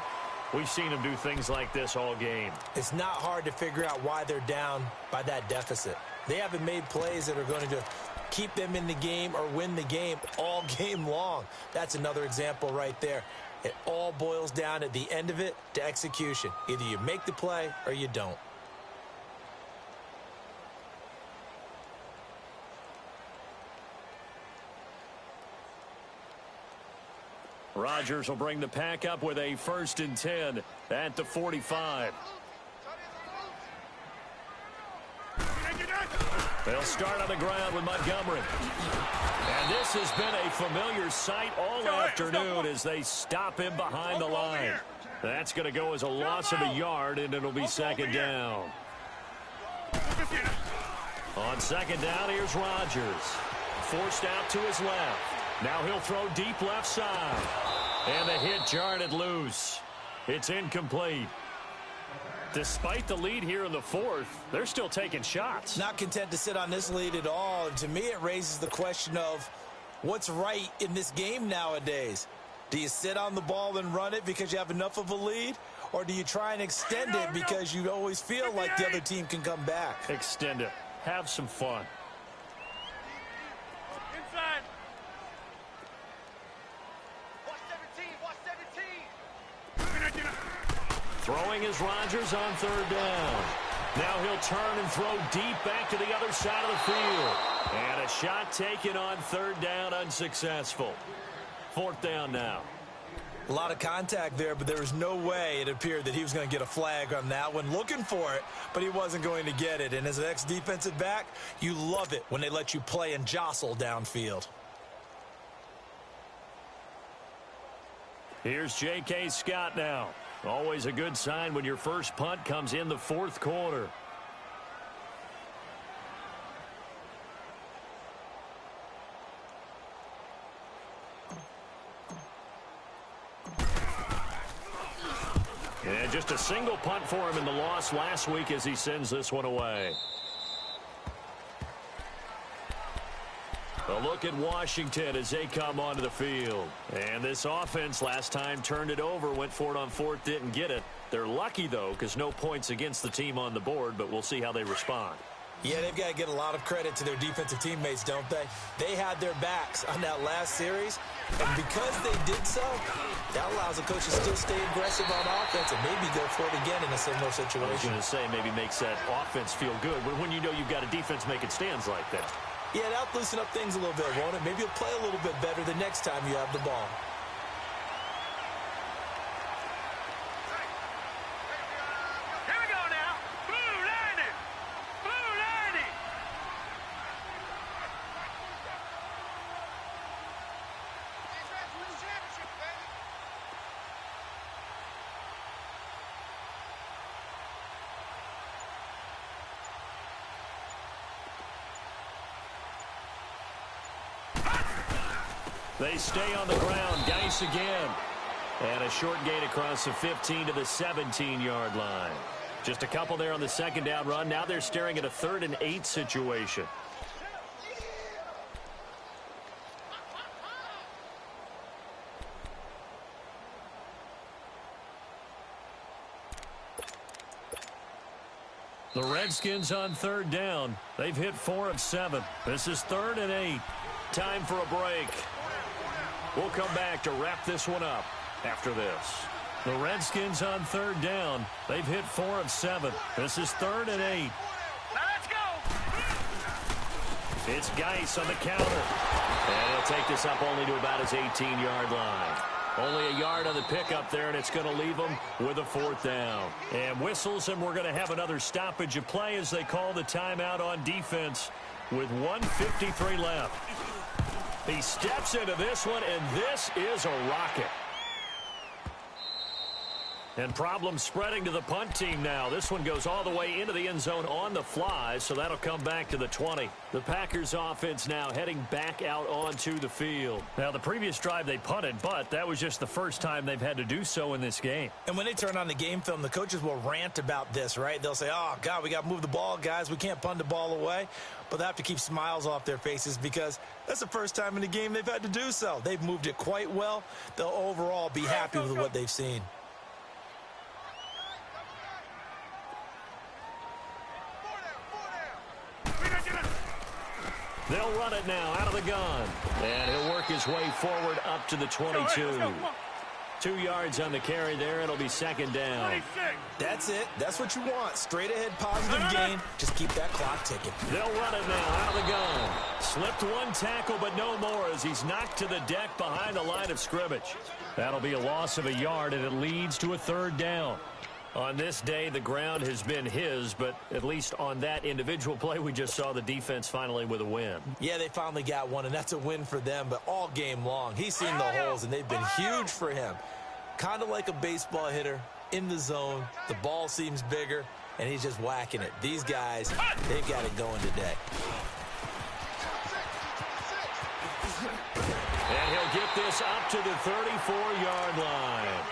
[SPEAKER 2] we've seen him do things like this all game.
[SPEAKER 4] It's not hard to figure out why they're down by that deficit. They haven't made plays that are going to keep them in the game or win the game all game long. That's another example right there. It all boils down at the end of it to execution. Either you make the play or you don't.
[SPEAKER 2] Rodgers will bring the pack up with a 1st and 10 at the 45. They'll start on the ground with Montgomery. And this has been a familiar sight all afternoon as they stop him behind the line. That's going to go as a loss of a yard, and it'll be 2nd down. On 2nd down, here's Rodgers. Forced out to his left. Now he'll throw deep left side. And the hit jarred it loose. It's incomplete. Despite the lead here in the 4th, they're still taking shots.
[SPEAKER 4] Not content to sit on this lead at all. And to me, it raises the question of what's right in this game nowadays. Do you sit on the ball and run it because you have enough of a lead? Or do you try and extend it because you always feel like the other team can come back?
[SPEAKER 2] Extend it. Have some fun.
[SPEAKER 3] Inside.
[SPEAKER 2] Throwing is Rodgers on 3rd down. Now he'll turn and throw deep back to the other side of the field. And a shot taken on 3rd down, unsuccessful. 4th down now.
[SPEAKER 4] A lot of contact there, but there was no way it appeared that he was going to get a flag on that one. Looking for it, but he wasn't going to get it. And as an ex-defensive back, you love it when they let you play and jostle downfield.
[SPEAKER 2] Here's J.K. Scott now. Always a good sign when your first punt comes in the 4th quarter. And just a single punt for him in the loss last week as he sends this one away. A look at Washington as they come onto the field. And this offense last time turned it over, went for it on 4th, didn't get it. They're lucky, though, because no points against the team on the board, but we'll see how they respond.
[SPEAKER 4] Yeah, they've got to get a lot of credit to their defensive teammates, don't they? They had their backs on that last series, and because they did so, that allows the coach to still stay aggressive on offense and maybe go for it again in a similar situation.
[SPEAKER 2] I was going to say maybe makes that offense feel good when you know you've got a defense making stands like that.
[SPEAKER 4] Yeah, that'll loosen up things a little bit, won't it? Maybe you'll play a little bit better the next time you have the ball.
[SPEAKER 3] Here we go now. Blue 90. Blue 90.
[SPEAKER 2] They stay on the ground. Geis again. And a short gain across the 15 to the 17-yard line. Just a couple there on the 2nd down run. Now they're staring at a 3rd and 8 situation. The Redskins on 3rd down. They've hit 4 of 7. This is 3rd and 8. Time for a break. We'll come back to wrap this one up after this. The Redskins on 3rd down. They've hit 4 of 7. This is 3rd and 8.
[SPEAKER 3] Now let's go.
[SPEAKER 2] It's Geis on the counter. And he'll take this up only to about his 18-yard line. Only a yard on the pickup there, and it's going to leave them with a 4th down. And whistles, and we're going to have another stoppage of play as they call the timeout on defense. with 1:53 left. He steps into this one, and this is a rocket. And problems spreading to the punt team now. This one goes all the way into the end zone on the fly, so that'll come back to the 20. The Packers offense now heading back out onto the field. Now, the previous drive they punted, but that was just the first time they've had to do so in this game.
[SPEAKER 4] And when they turn on the game film, the coaches will rant about this, right? They'll say, oh, God, we got to move the ball, guys. We can't punt the ball away. But they have to keep smiles off their faces because that's the first time in the game they've had to do so. They've moved it quite well. They'll overall be happy with what they've seen.
[SPEAKER 2] They'll run it now out of the gun. And he'll work his way forward up to the 22. 2 yards on the carry there. It'll be second down.
[SPEAKER 4] That's it. That's what you want. Straight ahead positive gain. Just keep that clock ticking.
[SPEAKER 2] They'll run it now out of the gun. Slipped one tackle, but no more as he's knocked to the deck behind the line of scrimmage. That'll be a loss of a yard, and it leads to a third down. On this day, the ground has been his, but at least on that individual play, we just saw the defense finally with a win.
[SPEAKER 4] Yeah, they finally got one, and that's a win for them, but all game long, he's seen the holes, and they've been huge for him. Kind of like a baseball hitter in the zone. The ball seems bigger, and he's just whacking it. These guys, they've got it going today.
[SPEAKER 2] And he'll get this up to the 34-yard line.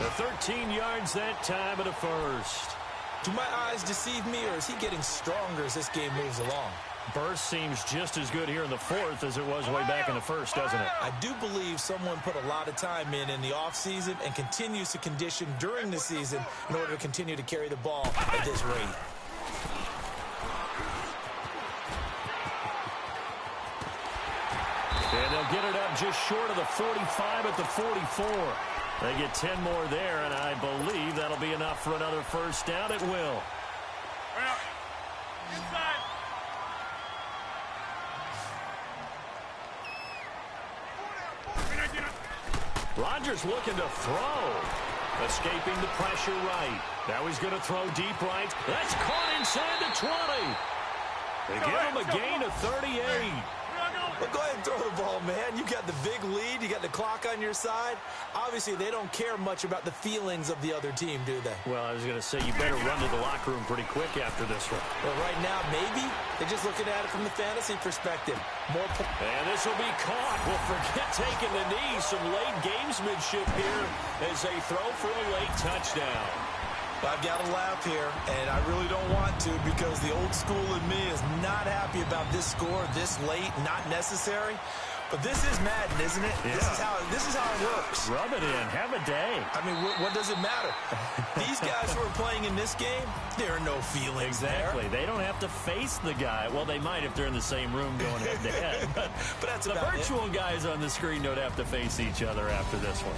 [SPEAKER 2] The 13 yards that time at a first.
[SPEAKER 4] Do my eyes deceive me, or is he getting stronger as this game moves along?
[SPEAKER 2] Burst seems just as good here in the fourth as it was way back in the first, doesn't it?
[SPEAKER 4] I do believe someone put a lot of time in the offseason and continues to condition during the season in order to continue to carry the ball at this rate.
[SPEAKER 2] And they'll get it up just short of the 45 at the 44. They get 10 more there, and I believe that'll be enough for another first down. It will.
[SPEAKER 3] Inside.
[SPEAKER 2] Rodgers looking to throw. Escaping the pressure right. Now he's going to throw deep right. That's caught inside the 20. They give him a gain of 38.
[SPEAKER 4] Well, go ahead and throw the ball, man. You got the big lead. You got the clock on your side. Obviously, they don't care much about the feelings of the other team, do they?
[SPEAKER 2] Well, I was going to say, you better run to the locker room pretty quick after this one.
[SPEAKER 4] Well, right now, maybe they're just looking at it from the fantasy perspective.
[SPEAKER 2] And this will be caught. Well, forget taking the knee. Some late gamesmanship here as they throw for a late touchdown.
[SPEAKER 4] I've got to laugh here, and I really don't want to because the old school in me is not happy about this score this late, not necessary. But this is Madden, isn't it?
[SPEAKER 2] Yeah.
[SPEAKER 4] This is how it works.
[SPEAKER 2] Rub it in. Have a day.
[SPEAKER 4] I mean, what does it matter? These guys who are playing in this game, there are no feelings
[SPEAKER 2] Exactly.
[SPEAKER 4] there.
[SPEAKER 2] They don't have to face the guy. Well, they might if they're in the same room going head-to-head. But
[SPEAKER 4] that's
[SPEAKER 2] the
[SPEAKER 4] about
[SPEAKER 2] virtual guys on the screen don't have to face each other after this one.